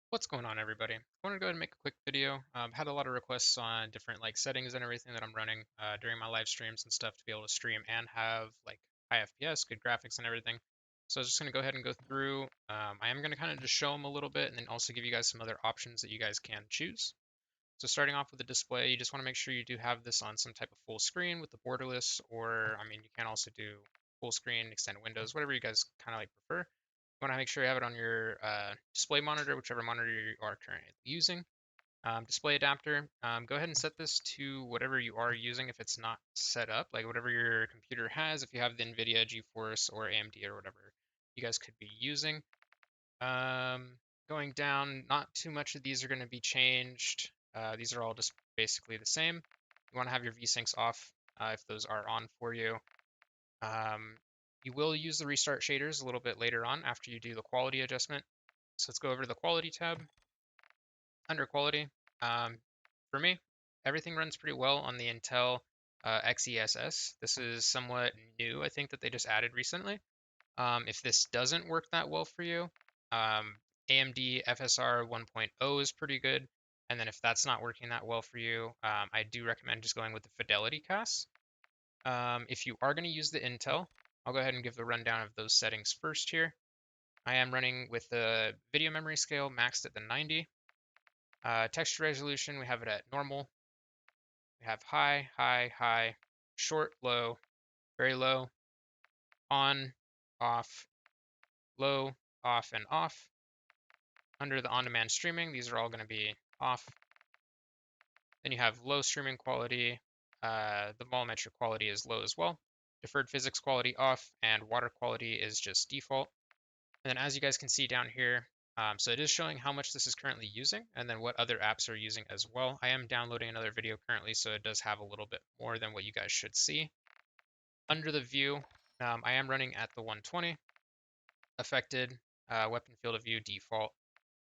What's going on, everybody? I want to go ahead and make a quick video. Had a lot of requests on different settings and everything that I'm running during my live streams and stuff to be able to stream and have high FPS, good graphics and everything. So I was just going to go ahead and go through. I am going to kind of just show them a little bit and then also give you guys some other options that you guys can choose. So starting off with the display, you just want to make sure you do have this on some type of full screen with the borderless, or I mean, you can also do full screen, extend windows, whatever you guys kind of prefer. You want to make sure you have it on your display monitor, whichever monitor you are currently using. Display adapter, go ahead and set this to whatever you are using if it's not set up, like whatever your computer has, if you have the NVIDIA, GeForce, or AMD, or whatever you guys could be using. Um, Going down, not too much of these are going to be changed. These are all just basically the same. You want to have your VSyncs off if those are on for you. Um, you will use the restart shaders a little bit later on after you do the quality adjustment. So let's go over to the quality tab. Under quality, for me, everything runs pretty well on the Intel XeSS. This is somewhat new, I think, that they just added recently. If this doesn't work that well for you, um, AMD FSR 1.0 is pretty good. And then if that's not working that well for you, I do recommend just going with the Fidelity cast. If you are going to use the Intel, I'll go ahead and give the rundown of those settings first here. I am running with the video memory scale maxed at the 90. Texture resolution, we have it at normal. We have high, high, high, short, low, very low, on, off, low, off, and off. Under the on-demand streaming, these are all going to be off. Then you have low streaming quality. The volumetric quality is low as well. Deferred physics quality off, and water quality is just default. And then as you guys can see down here, so it is showing how much this is currently using and then what other apps are using as well. I am downloading another video currently, so it does have a little bit more than what you guys should see. Under the view, I am running at the 120. Affected, weapon field of view default.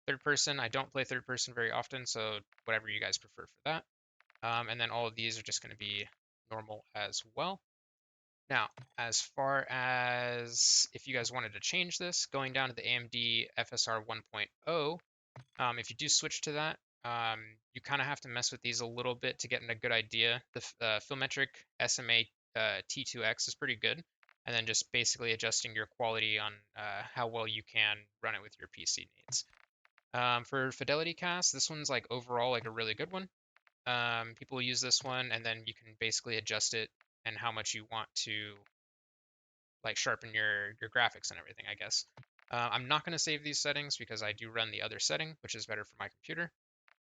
Third person, I don't play third person very often, so whatever you guys prefer for that. And then all of these are just going to be normal as well. Now, as far as if you guys wanted to change this, going down to the AMD FSR 1.0, if you do switch to that, you kind of have to mess with these a little bit to get a good idea. The Filmetric SMA T2X is pretty good, and then just basically adjusting your quality on how well you can run it with your PC needs. For Fidelity Cast, this one's overall a really good one. People use this one, and then you can basically adjust it and how much you want to sharpen your graphics and everything, I guess. I'm not going to save these settings because I do run the other setting, which is better for my computer.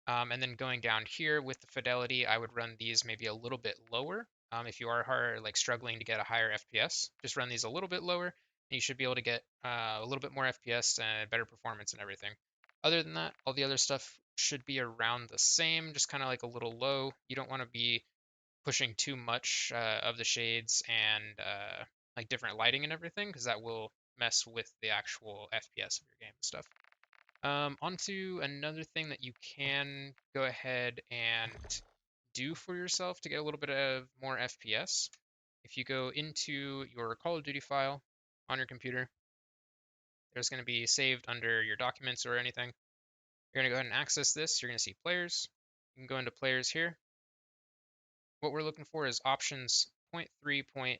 And then going down here with the fidelity, I would run these maybe a little bit lower. If you are struggling to get a higher FPS, just run these a little bit lower, and you should be able to get a little bit more FPS and better performance and everything. Other than that, all the other stuff should be around the same, just kind of a little low. You don't want to be pushing too much of the shades and different lighting and everything, because that will mess with the actual FPS of your game and stuff. Onto another thing that you can go ahead and do for yourself to get a little bit of more FPS. If you go into your Call of Duty file on your computer, there's going to be saved under your documents or anything. You're going to go ahead and access this. You're going to see players. You can go into players here. What we're looking for is options 0.3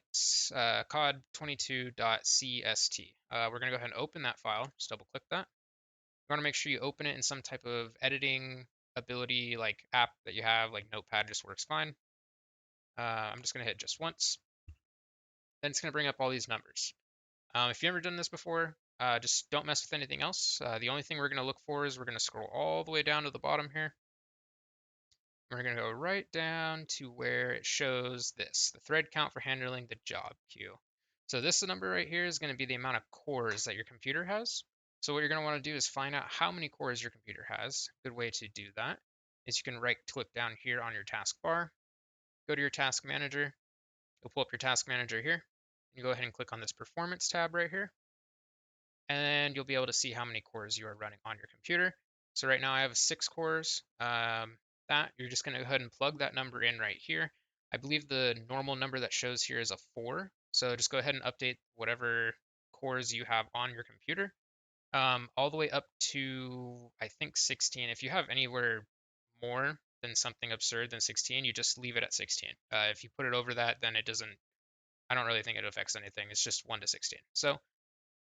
cod 22.cst. We're going to go ahead and open that file. Just double click that. You want to make sure you open it in some type of editing ability app that you have, like Notepad just works fine. I'm just going to hit just once. Then it's going to bring up all these numbers. If you've ever done this before, just don't mess with anything else. The only thing we're going to look for is we're going to scroll all the way down to the bottom here. We're going to go right down to where it shows this, the thread count for handling the job queue. So this number right here is going to be the amount of cores that your computer has. So what you're going to want to do is find out how many cores your computer has. A good way to do that is you can right click down here on your taskbar, go to your task manager, you'll pull up your task manager here, and you go ahead and click on this performance tab right here, and you'll be able to see how many cores you are running on your computer. So right now I have 6 cores. That you're just going to go ahead and plug that number in right here. I believe the normal number that shows here is a 4. So just go ahead and update whatever cores you have on your computer. All the way up to I think 16. If you have anywhere more than something absurd than 16, you just leave it at 16. If you put it over that, then it doesn't. I don't really think it affects anything. It's just 1 to 16. So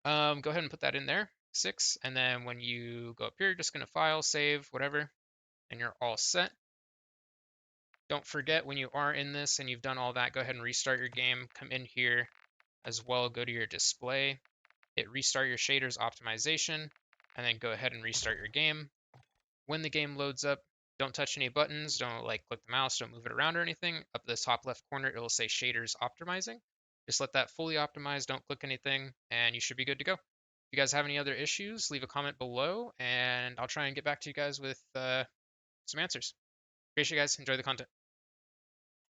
go ahead and put that in there, 6, and then when you go up here, you're just gonna file, save, whatever, and you're all set. Don't forget when you are in this and you've done all that, go ahead and restart your game. Come in here as well, go to your display, hit restart your shaders optimization, and then go ahead and restart your game. When the game loads up, don't touch any buttons, don't like click the mouse, don't move it around or anything. Up the top left corner, it will say shaders optimizing. Just let that fully optimize, don't click anything, and you should be good to go. If you guys have any other issues, leave a comment below, and I'll try and get back to you guys with some answers. Appreciate you guys. Enjoy the content.